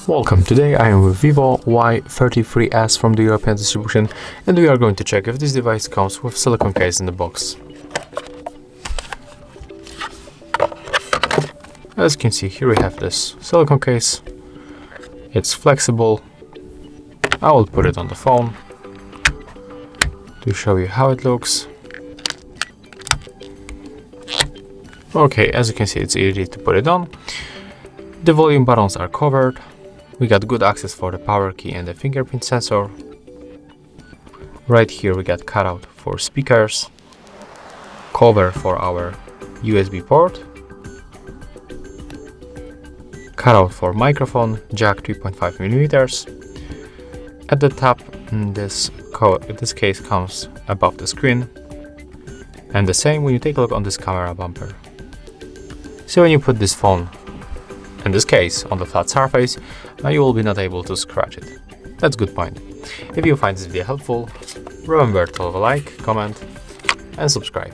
Welcome, today I am with VIVO Y33s from the European distribution, and we are going to check if this device comes with silicone case in the box. As you can see, here we have this silicone case. It's flexible. I will put it on the phone to show you how it looks. Okay, as you can see, it's easy to put it on. The volume buttons are covered. We got good access for the power key and the fingerprint sensor. Right here we got cutout for speakers, cover for our USB port, cutout for microphone, jack 3.5mm. At the top, this case comes above the screen, and the same when you take a look on this camera bumper. So when you put this phone in this case on the flat surface, you will be not able to scratch it. That's a good point. If you find this video helpful, remember to leave a like, comment and subscribe.